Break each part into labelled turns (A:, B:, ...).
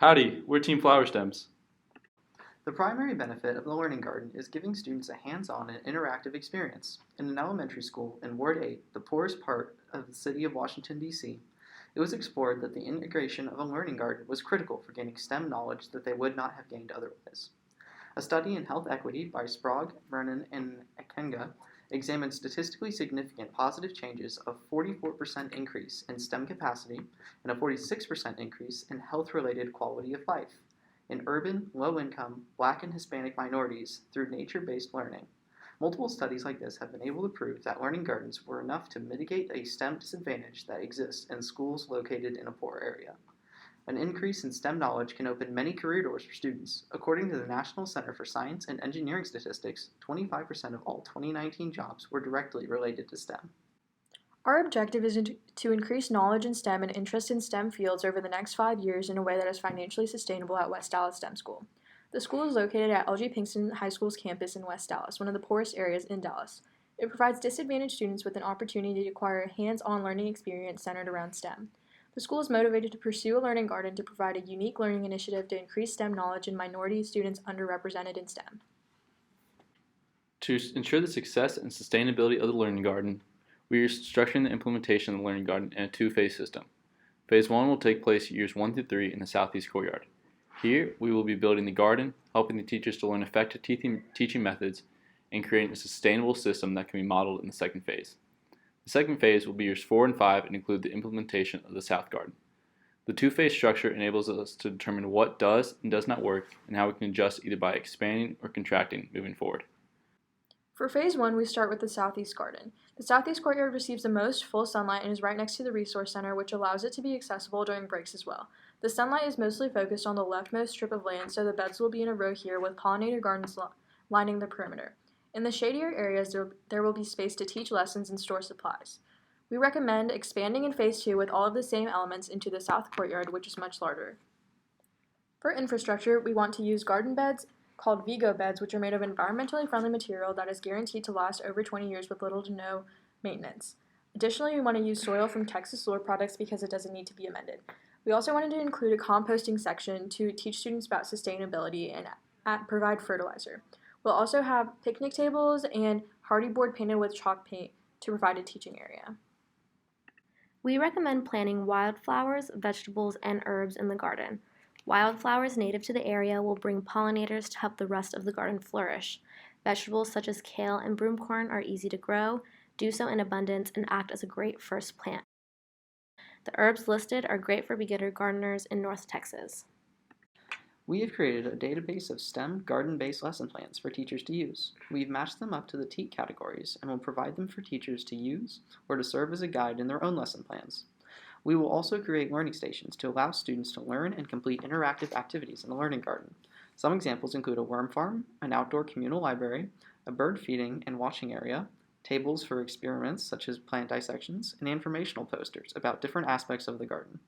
A: Howdy, we're Team Flower Stems.
B: The primary benefit of the Learning Garden is giving students a hands-on and interactive experience. In an elementary school in Ward 8, the poorest part of the city of Washington, D.C., it was explored that the integration of a learning garden was critical for gaining STEM knowledge that they would not have gained otherwise. A study in health equity by Sprague, Brennan, and Akenga examined statistically significant positive changes of 44% increase in STEM capacity and a 46% increase in health-related quality of life in urban, low-income, Black and Hispanic minorities through nature-based learning. Multiple studies like this have been able to prove that learning gardens were enough to mitigate a STEM disadvantage that exists in schools located in a poor area. An increase in STEM knowledge can open many career doors for students. According to the National Center for Science and Engineering Statistics, 25% of all 2019 jobs were directly related to STEM.
C: Our objective is to increase knowledge in STEM and interest in STEM fields over the next 5 years in a way that is financially sustainable at West Dallas STEM School. The school is located at L.G. Pinkston High School's campus in West Dallas, one of the poorest areas in Dallas. It provides disadvantaged students with an opportunity to acquire a hands-on learning experience centered around STEM. The school is motivated to pursue a learning garden to provide a unique learning initiative to increase STEM knowledge in minority students underrepresented in STEM.
A: To ensure the success and sustainability of the Learning Garden, we are structuring the implementation of the Learning Garden in a two-phase system. Phase 1 will take place years 1 through 3 in the southeast courtyard. Here, we will be building the garden, helping the teachers to learn effective teaching methods, and creating a sustainable system that can be modeled in the second phase. The second phase will be years 4 and 5 and include the implementation of the South Garden. The two-phase structure enables us to determine what does and does not work and how we can adjust either by expanding or contracting moving forward.
C: For Phase 1, we start with the Southeast Garden. The Southeast Courtyard receives the most full sunlight and is right next to the Resource Center, which allows it to be accessible during breaks as well. The sunlight is mostly focused on the leftmost strip of land, so the beds will be in a row here with pollinator gardens lining the perimeter. In the shadier areas, there will be space to teach lessons and store supplies. We recommend expanding in Phase 2 with all of the same elements into the South Courtyard, which is much larger. For infrastructure, we want to use garden beds called Vigo beds, which are made of environmentally friendly material that is guaranteed to last over 20 years with little to no maintenance. Additionally, we want to use soil from Texas Soil Products because it doesn't need to be amended. We also wanted to include a composting section to teach students about sustainability and provide fertilizer. We'll also have picnic tables and hardy board painted with chalk paint to provide a teaching area.
D: We recommend planting wildflowers, vegetables, and herbs in the garden. Wildflowers native to the area will bring pollinators to help the rest of the garden flourish. Vegetables such as kale and broomcorn are easy to grow, do so in abundance, and act as a great first plant. The herbs listed are great for beginner gardeners in North Texas.
B: We have created a database of STEM garden-based lesson plans for teachers to use. We've matched them up to the TEAT categories and will provide them for teachers to use or to serve as a guide in their own lesson plans. We will also create learning stations to allow students to learn and complete interactive activities in the Learning Garden. Some examples include a worm farm, an outdoor communal library, a bird feeding and watching area, tables for experiments such as plant dissections, and informational posters about different aspects of the garden.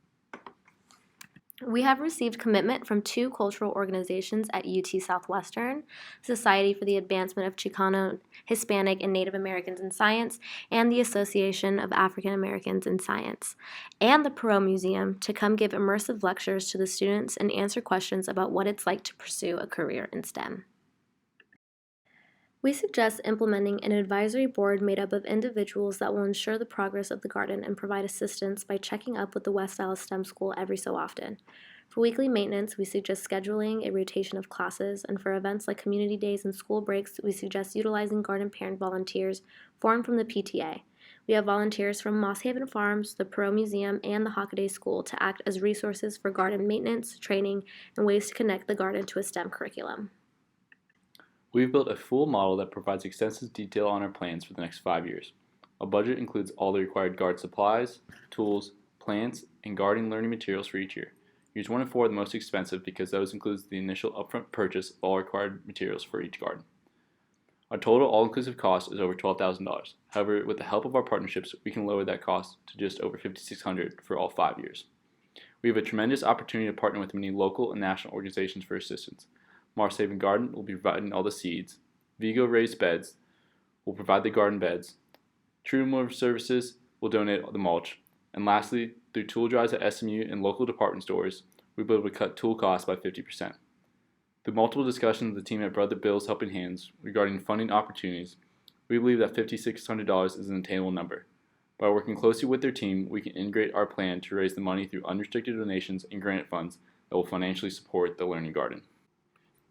D: We have received commitment from 2 cultural organizations at UT Southwestern, Society for the Advancement of Chicano, Hispanic, and Native Americans in Science, and the Association of African Americans in Science, and the Perot Museum to come give immersive lectures to the students and answer questions about what it's like to pursue a career in STEM. We suggest implementing an advisory board made up of individuals that will ensure the progress of the garden and provide assistance by checking up with the West Dallas STEM School every so often. For weekly maintenance, we suggest scheduling a rotation of classes, and for events like community days and school breaks, we suggest utilizing garden parent volunteers formed from the PTA. We have volunteers from Moss Haven Farms, the Perot Museum, and the Hockaday School to act as resources for garden maintenance, training, and ways to connect the garden to a STEM curriculum.
A: We've built a full model that provides extensive detail on our plans for the next 5 years. Our budget includes all the required garden supplies, tools, plants, and gardening learning materials for each year. Years 1 and 4 are the most expensive because those includes the initial upfront purchase of all required materials for each garden. Our total all-inclusive cost is over $12,000. However, with the help of our partnerships, we can lower that cost to just over $5,600 for all 5 years. We have a tremendous opportunity to partner with many local and national organizations for assistance. Moss Haven Garden will be providing all the seeds. Vigo Raised Beds will provide the garden beds. True Services will donate the mulch. And lastly, through tool drives at SMU and local department stores, we'll be able to cut tool costs by 50%. Through multiple discussions with the team at Brother Bill's Helping Hands regarding funding opportunities, we believe that $5,600 is an attainable number. By working closely with their team, we can integrate our plan to raise the money through unrestricted donations and grant funds that will financially support the Learning Garden.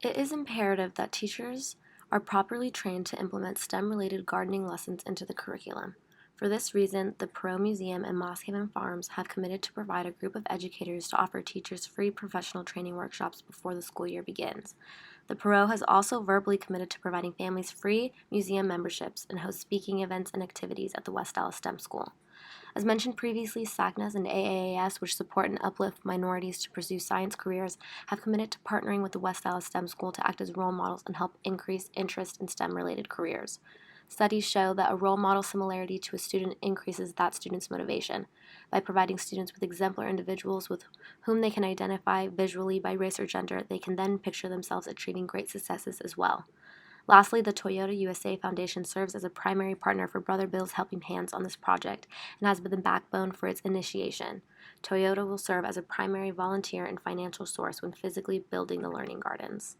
D: It is imperative that teachers are properly trained to implement STEM-related gardening lessons into the curriculum. For this reason, the Perot Museum and Moss Haven Farms have committed to provide a group of educators to offer teachers free professional training workshops before the school year begins. The Perot has also verbally committed to providing families free museum memberships and host speaking events and activities at the West Dallas STEM School. As mentioned previously, SACNAS and AAAS, which support and uplift minorities to pursue science careers, have committed to partnering with the West Dallas STEM School to act as role models and help increase interest in STEM-related careers. Studies show that a role model similarity to a student increases that student's motivation. By providing students with exemplar individuals with whom they can identify visually by race or gender, they can then picture themselves achieving great successes as well. Lastly, the Toyota USA Foundation serves as a primary partner for Brother Bill's Helping Hands on this project and has been the backbone for its initiation. Toyota will serve as a primary volunteer and financial source when physically building the learning gardens.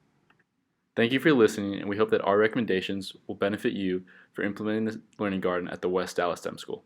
A: Thank you for listening, and we hope that our recommendations will benefit you for implementing the Learning Garden at the West Dallas STEM School.